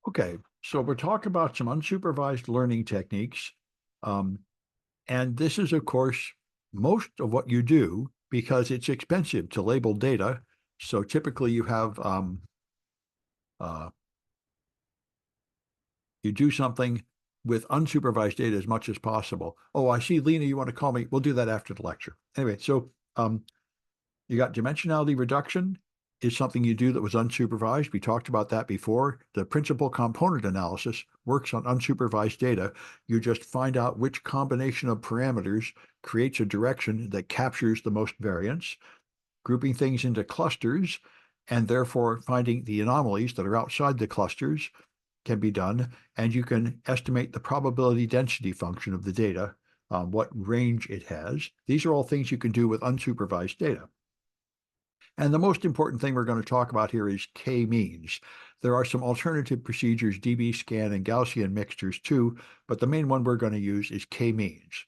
Okay, so we're talking about some unsupervised learning techniques. Um, and this is, of course, most of what you do because it's expensive to label data. So typically uh, you do something with unsupervised data as much as possible. Oh, I see, Lena, you want to call me? We'll do that after the lecture. Anyway, so you got dimensionality reduction is something you do that was unsupervised. We talked about that before. The principal component analysis works on unsupervised data. You just find out which combination of parameters creates a direction that captures the most variance, grouping things into clusters, and therefore finding the anomalies that are outside the clusters can be done. And you can estimate the probability density function of the data, what range it has. These are all things you can do with unsupervised data. And the most important thing we're going to talk about here is k-means. There are some alternative procedures, dbScan and Gaussian mixtures too, but the main one we're going to use is k-means.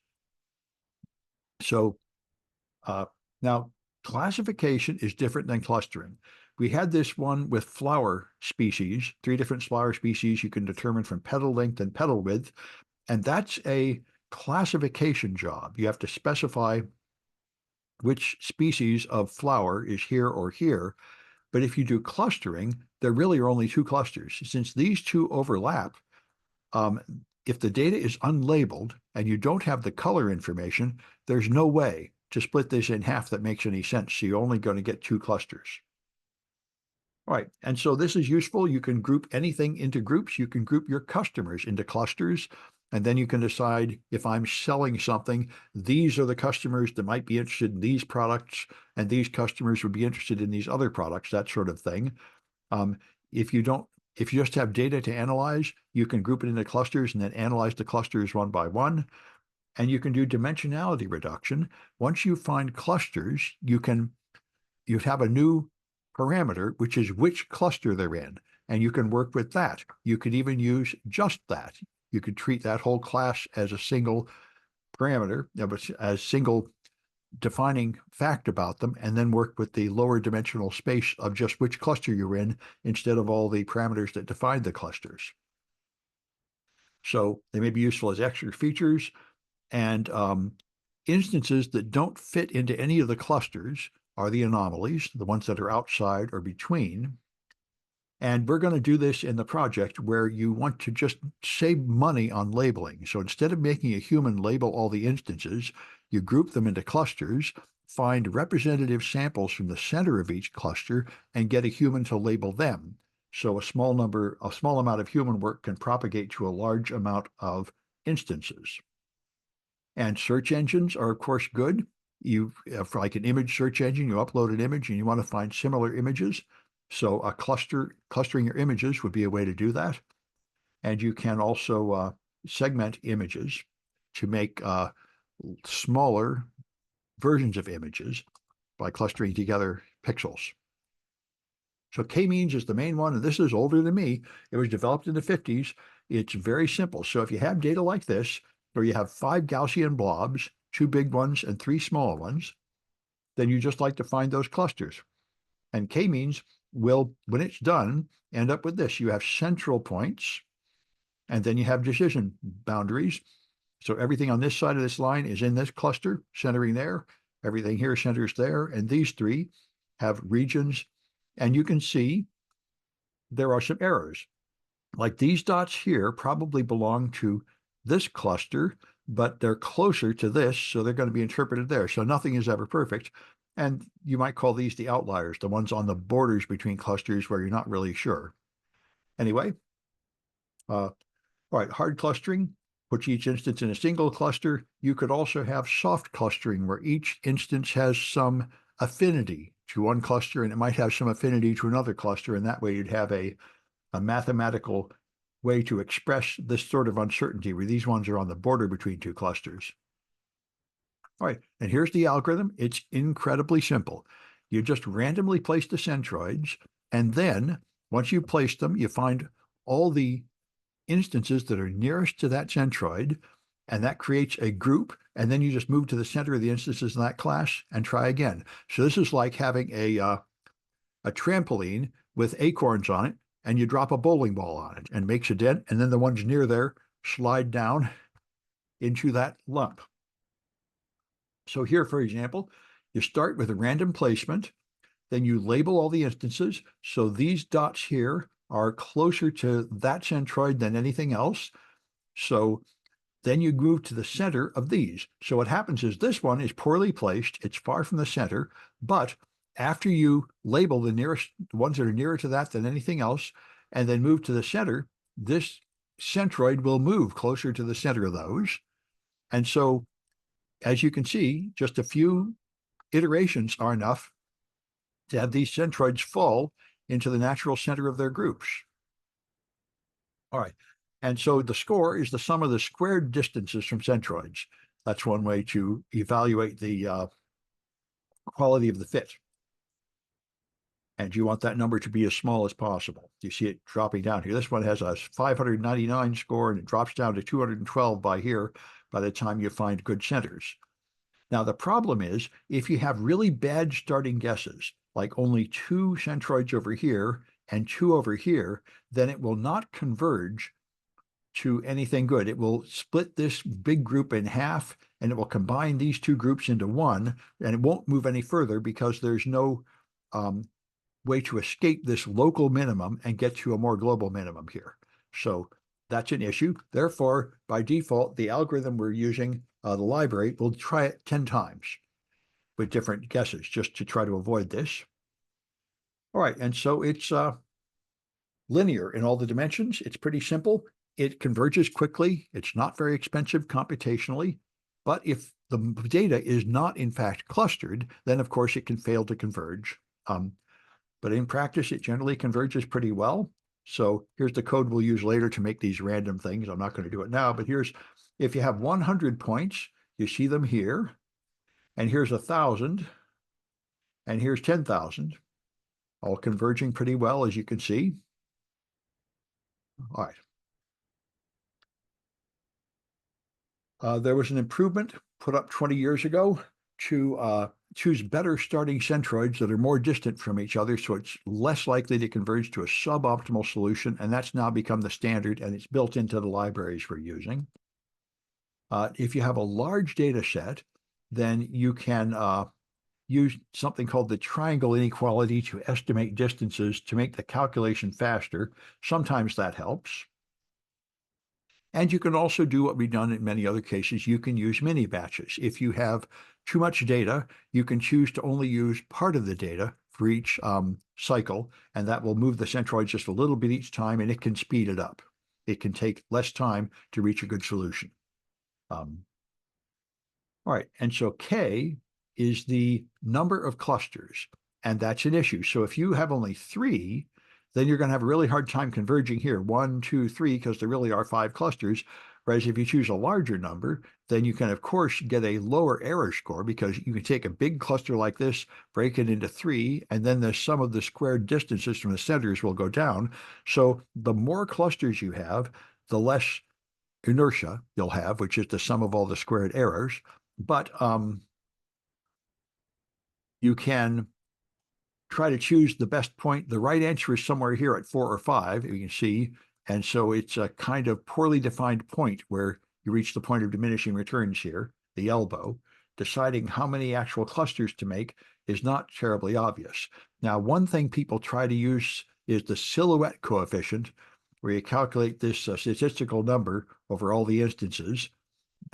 So uh, now classification is different than clustering. We had this one with flower species, 3 different flower species you can determine from petal length and petal width, and that's a classification job. You have to specify which species of flower is here or here. But if you do clustering, there really are only 2 clusters. Since these 2 overlap, um, if the data is unlabeled and you don't have the color information, there's no way to split this in half that makes any sense. So you're only going to get 2 clusters. All right, and so this is useful. You can group anything into groups. You can group your customers into clusters, and then you can decide if I'm selling something, these are the customers that might be interested in these products, and these customers would be interested in these other products, that sort of thing. Um, if you don't, if you just have data to analyze, you can group it into clusters and then analyze the clusters one by one. And you can do dimensionality reduction. Once you find clusters, you have a new parameter, which is which cluster they're in, and you can work with that. You could even use just that. You could treat that whole class as a single parameter, as single defining fact about them, and then work with the lower dimensional space of just which cluster you're in instead of all the parameters that define the clusters. So they may be useful as extra features, and instances that don't fit into any of the clusters are the anomalies, the ones that are outside or between. And we're going to do this in the project where you want to just save money on labeling. So instead of making a human label all the instances, you group them into clusters, find representative samples from the center of each cluster, and get a human to label them. So a small amount of human work can propagate to a large amount of instances. And search engines are, of course, good. For like an image search engine, you upload an image and you want to find similar images. So clustering your images would be a way to do that. And you can also segment images to make smaller versions of images by clustering together pixels. So k-means is the main one, and this is older than me. It was developed in the 50s. It's very simple. So if you have data like this, where you have 5 Gaussian blobs, 2 big ones and 3 small ones, then you just like to find those clusters. And k-means will, when it's done, end up with this. You have central points, and then you have decision boundaries. So everything on this side of this line is in this cluster, centering there. Everything here centers there. And these 3 have regions. And you can see there are some errors. Like these dots here probably belong to this cluster, but they're closer to this, so they're going to be interpreted there. So nothing is ever perfect. And you might call these the outliers, the ones on the borders between clusters where you're not really sure. Anyway, all right, hard clustering puts each instance in a single cluster. You could also have soft clustering, where each instance has some affinity to one cluster, and it might have some affinity to another cluster, and that way you'd have a mathematical way to express this sort of uncertainty where these ones are on the border between 2 clusters. All right, and here's the algorithm. It's incredibly simple. You just randomly place the centroids, and then once you place them, you find all the instances that are nearest to that centroid, and that creates a group, and then you just move to the center of the instances in that class and try again. So this is like having a trampoline with acorns on it, and you drop a bowling ball on it and makes a dent, and then the ones near there slide down into that lump. So here, for example, you start with a random placement, then you label all the instances. So these dots here are closer to that centroid than anything else. So then you move to the center of these. So what happens is this one is poorly placed. It's far from the center, but after you label the nearest ones that are nearer to that than anything else, and then move to the center, this centroid will move closer to the center of those. And so, as you can see, just a few iterations are enough to have these centroids fall into the natural center of their groups. All right. And so the score is the sum of the squared distances from centroids. That's one way to evaluate the quality of the fit. And you want that number to be as small as possible. You see it dropping down here. This one has a 599 score, and it drops down to 212 by here by the time you find good centers. Now, the problem is if you have really bad starting guesses, like only 2 centroids over here and 2 over here, then it will not converge to anything good. It will split this big group in half, and it will combine these 2 groups into one, and it won't move any further because there's no way to escape this local minimum and get to a more global minimum here. So that's an issue. Therefore, by default, the algorithm we're using, the library, will try it 10 times with different guesses just to try to avoid this. All right, and so it's linear in all the dimensions. It's pretty simple. It converges quickly. It's not very expensive computationally. But if the data is not, in fact, clustered, then, of course, it can fail to converge. But in practice, it generally converges pretty well. So here's the code we'll use later to make these random things. I'm not going to do it now, but here's, if you have 100 points, you see them here, and here's 1,000, and here's 10,000, all converging pretty well, as you can see. All right. There was an improvement put up 20 years ago to choose better starting centroids that are more distant from each other, so it's less likely to converge to a suboptimal solution, and that's now become the standard, and it's built into the libraries we're using. If you have a large data set, then you can use something called the triangle inequality to estimate distances to make the calculation faster. Sometimes that helps. And you can also do what we've done in many other cases. You can use mini batches. If you have too much data, you can choose to only use part of the data for each cycle, and that will move the centroid just a little bit each time, and it can speed it up. It can take less time to reach a good solution. All right, and so K is the number of clusters, and that's an issue. So if you have only 3, then you're going to have a really hard time converging here, 1, 2, 3, because there really are 5 clusters. Whereas if you choose a larger number, then you can, of course, get a lower error score, because you can take a big cluster like this, break it into 3, and then the sum of the squared distances from the centers will go down. So the more clusters you have, the less inertia you'll have, which is the sum of all the squared errors. But you can try to choose the best point. The right answer is somewhere here at 4 or 5, you can see. And so it's a kind of poorly defined point where you reach the point of diminishing returns here, the elbow. Deciding how many actual clusters to make is not terribly obvious. Now, one thing people try to use is the silhouette coefficient, where you calculate this statistical number over all the instances,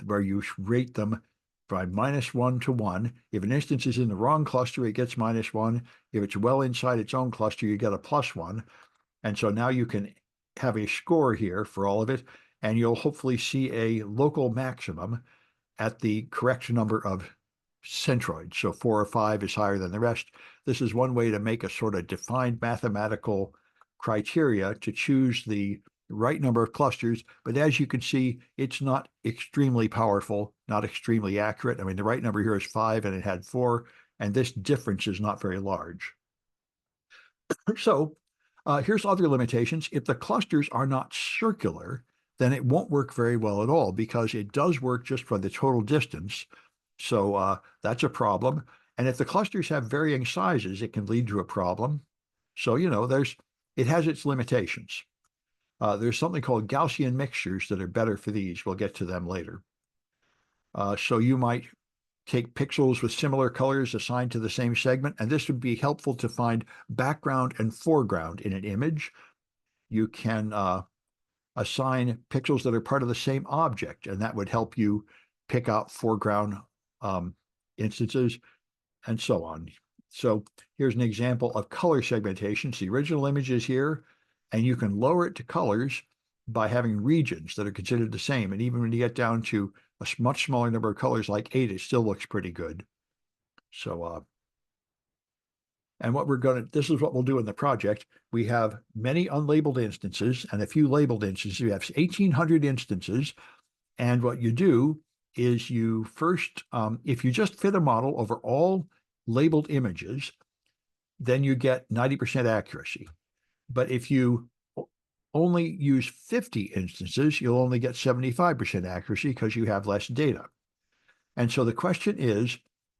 where you rate them by -1 to 1. If an instance is in the wrong cluster, it gets -1. If it's well inside its own cluster, you get a +1. And so now you can have a score here for all of it, and you'll hopefully see a local maximum at the correct number of centroids. So 4 or 5 is higher than the rest. This is one way to make a sort of defined mathematical criteria to choose the right number of clusters. But as you can see, it's not extremely powerful, not extremely accurate. I mean, the right number here is 5, and it had 4, and this difference is not very large. So here's other limitations. If the clusters are not circular, then it won't work very well at all, because it does work just for the total distance. So that's a problem. And if the clusters have varying sizes, it can lead to a problem. So, there's it has its limitations. There's something called Gaussian mixtures that are better for these. We'll get to them later. So you might take pixels with similar colors assigned to the same segment, and this would be helpful to find background and foreground in an image. You can assign pixels that are part of the same object, and that would help you pick out foreground instances and so on. So here's an example of color segmentation. So the original image is here, and you can lower it to colors by having regions that are considered the same. And even when you get down to a much smaller number of colors like 8, it still looks pretty good. So, and what this is what we'll do in the project. We have many unlabeled instances and a few labeled instances. We have 1,800 instances. And what you do is you first, if you just fit a model over all labeled images, then you get 90% accuracy. But if you only use 50 instances, you'll only get 75% accuracy because you have less data. And so the question is,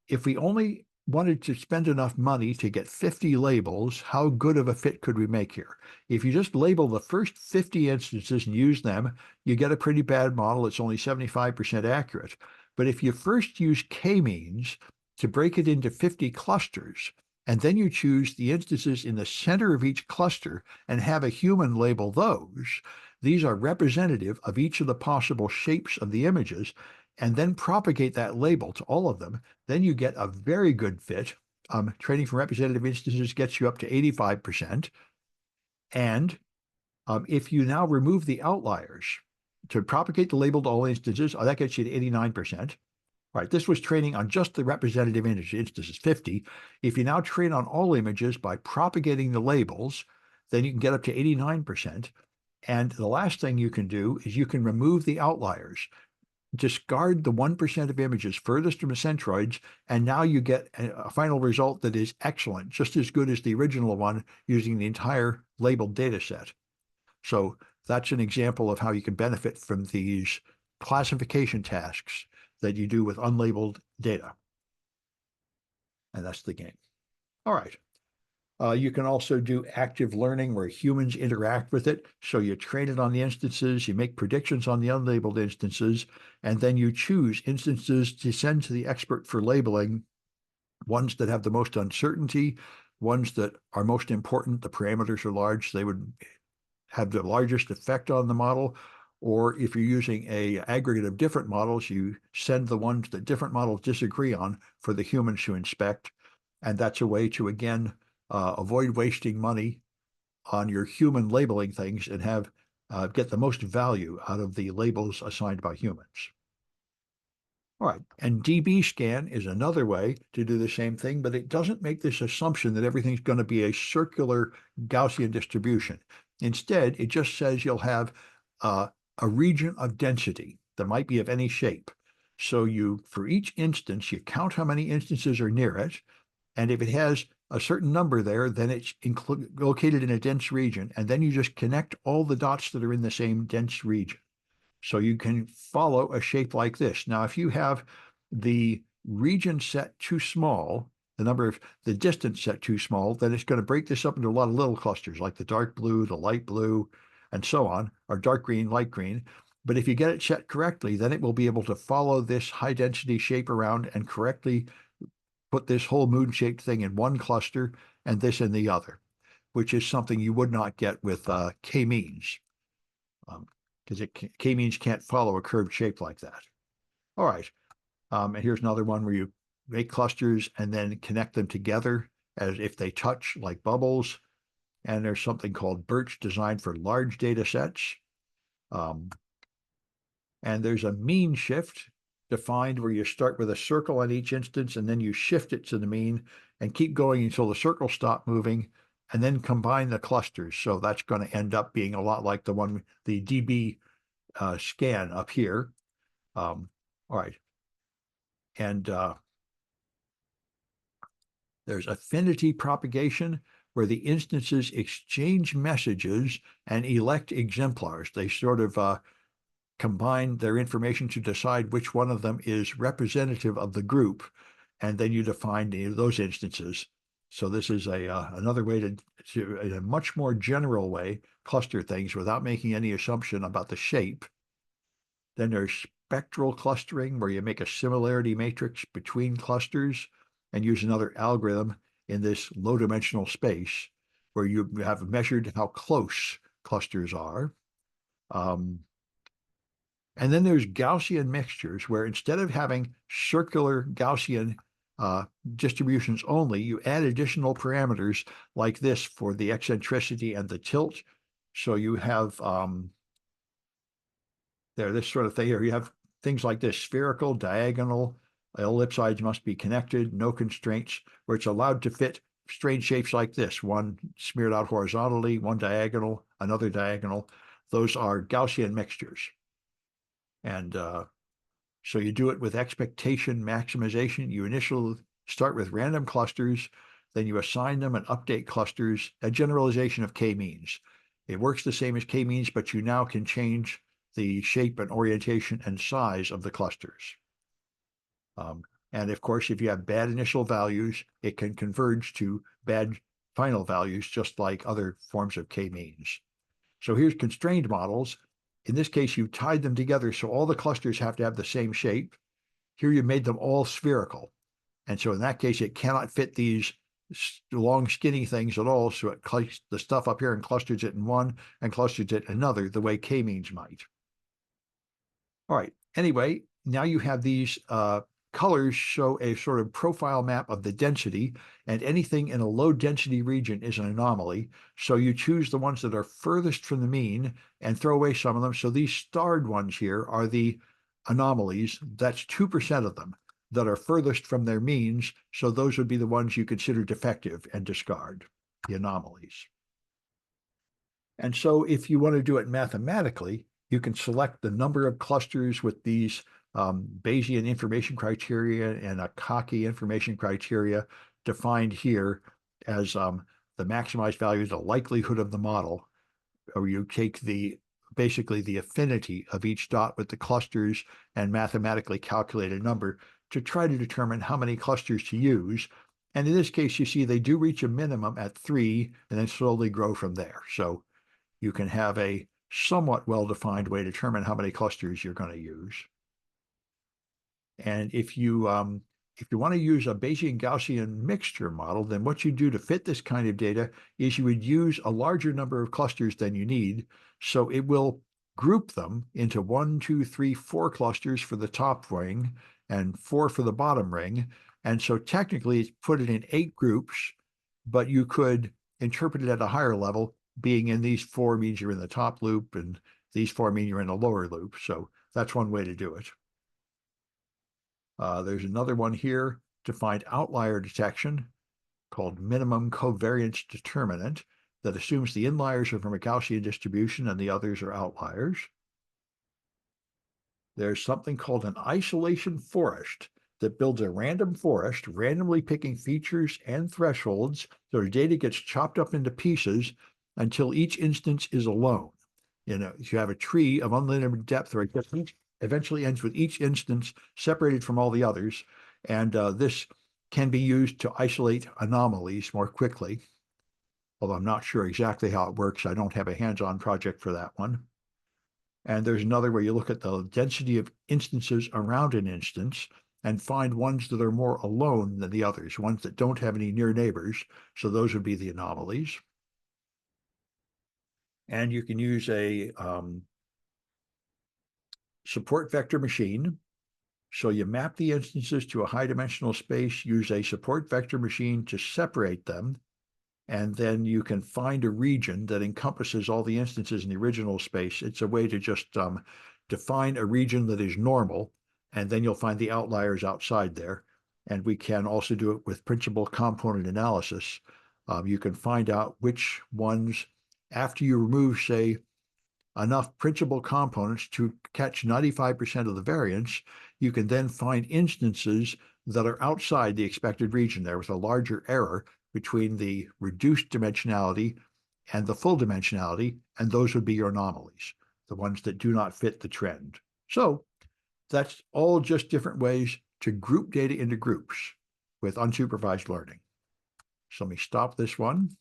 if we only wanted to spend enough money to get 50 labels, how good of a fit could we make here? If you just label the first 50 instances and use them, you get a pretty bad model. It's only 75% accurate. But if you first use k-means to break it into 50 clusters, and then you choose the instances in the center of each cluster and have a human label those, these are representative of each of the possible shapes of the images, and then propagate that label to all of them, then you get a very good fit. Training from representative instances gets you up to 85%. And if you now remove the outliers to propagate the label to all instances, that gets you to 89%. Right, this was training on just the representative instances, 50. If you now train on all images by propagating the labels, then you can get up to 89%. And the last thing you can do is you can remove the outliers. Discard the 1% of images furthest from the centroids, and now you get a final result that is excellent, just as good as the original one using the entire labeled data set. So that's an example of how you can benefit from these classification tasks that you do with unlabeled data. And that's the game. All right. You can also do active learning where humans interact with it. So you train it on the instances, you make predictions on the unlabeled instances, and then you choose instances to send to the expert for labeling, ones that have the most uncertainty, ones that are most important. The parameters are large, they would have the largest effect on the model. Or if you're using an aggregate of different models, you send the ones that different models disagree on for the humans to inspect. And that's a way to, again, avoid wasting money on your human labeling things and have get the most value out of the labels assigned by humans. All right, and dbScan is another way to do the same thing, but it doesn't make this assumption that everything's going to be a circular Gaussian distribution. Instead, it just says you'll have a region of density that might be of any shape. So you, for each instance, you count how many instances are near it, and if it has a certain number there, then it's located in a dense region, and then you just connect all the dots that are in the same dense region. So you can follow a shape like this. Now, if you have the region set too small, the distance set too small, then it's going to break this up into a lot of little clusters, like the dark blue, the light blue, and so on, or dark green, light green. But if you get it set correctly, then it will be able to follow this high density shape around and correctly put this whole moon-shaped thing in one cluster and this in the other, which is something you would not get with k-means, because k-means can't follow a curved shape like that. All right, and here's another one where you make clusters and then connect them together as if they touch, like bubbles. And there's something called BIRCH, designed for large data sets. And there's a mean shift defined where you start with a circle on each instance and then you shift it to the mean and keep going until the circles stop moving, and then combine the clusters. So that's going to end up being a lot like the db scan up here. All right. And there's affinity propagation, where the instances exchange messages and elect exemplars. They sort of combine their information to decide which one of them is representative of the group, and then you define those instances. So this is another way to, in a much more general way, cluster things without making any assumption about the shape. Then there's spectral clustering, where you make a similarity matrix between clusters and use another algorithm in this low-dimensional space, where you have measured how close clusters are. And then there's Gaussian mixtures, where instead of having circular Gaussian distributions only, you add additional parameters like this for the eccentricity and the tilt. So you have this sort of thing here. You have things like this: spherical, diagonal, ellipsoids must be connected, no constraints, where it's allowed to fit strange shapes like this: one smeared out horizontally, one diagonal, another diagonal. Those are Gaussian mixtures. And so you do it with expectation maximization. You initially start with random clusters, then you assign them and update clusters, a generalization of k-means. It works the same as k-means, but you now can change the shape and orientation and size of the clusters. And of course, if you have bad initial values, it can converge to bad final values, just like other forms of k-means. So here's constrained models. In this case, you tied them together so all the clusters have to have the same shape. Here you made them all spherical. And so in that case, it cannot fit these long, skinny things at all. So it collects the stuff up here and clusters it in one and clusters it in another, the way k-means might. All right. Anyway, now you have these colors show a sort of profile map of the density, and anything in a low density region is an anomaly. So you choose the ones that are furthest from the mean and throw away some of them. So these starred ones here are the anomalies. That's 2% of them that are furthest from their means. So those would be the ones you consider defective and discard, the anomalies. And so if you want to do it mathematically, you can select the number of clusters with these Bayesian information criteria and a Kaci information criteria defined here as the maximized value, the likelihood of the model, or you take basically the affinity of each dot with the clusters and mathematically calculate a number to try to determine how many clusters to use. And in this case, you see they do reach a minimum at 3 and then slowly grow from there. So you can have a somewhat well-defined way to determine how many clusters you're going to use. And if you want to use a Bayesian Gaussian mixture model, then what you do to fit this kind of data is you would use a larger number of clusters than you need. So it will group them into 1, 2, 3, 4 clusters for the top ring and 4 for the bottom ring. And so technically it's put it in 8 groups, but you could interpret it at a higher level, being in these 4 means you're in the top loop and these 4 mean you're in the lower loop. So that's one way to do it. There's another one here to find outlier detection called minimum covariance determinant that assumes the inliers are from a Gaussian distribution and the others are outliers. There's something called an isolation forest that builds a random forest, randomly picking features and thresholds, so the data gets chopped up into pieces until each instance is alone. You have a tree of unlimited depth, or it eventually ends with each instance separated from all the others. And this can be used to isolate anomalies more quickly, although I'm not sure exactly how it works. I don't have a hands-on project for that one. And there's another where you look at the density of instances around an instance and find ones that are more alone than the others, ones that don't have any near neighbors. So those would be the anomalies. And you can use a support vector machine. So you map the instances to a high dimensional space, use a support vector machine to separate them, and then you can find a region that encompasses all the instances in the original space. It's a way to just define a region that is normal, and then you'll find the outliers outside there. And we can also do it with principal component analysis. You can find out which ones, after you remove, say, enough principal components to catch 95% of the variance, you can then find instances that are outside the expected region there with a larger error between the reduced dimensionality and the full dimensionality, and those would be your anomalies, the ones that do not fit the trend. So that's all just different ways to group data into groups with unsupervised learning. So let me stop this one.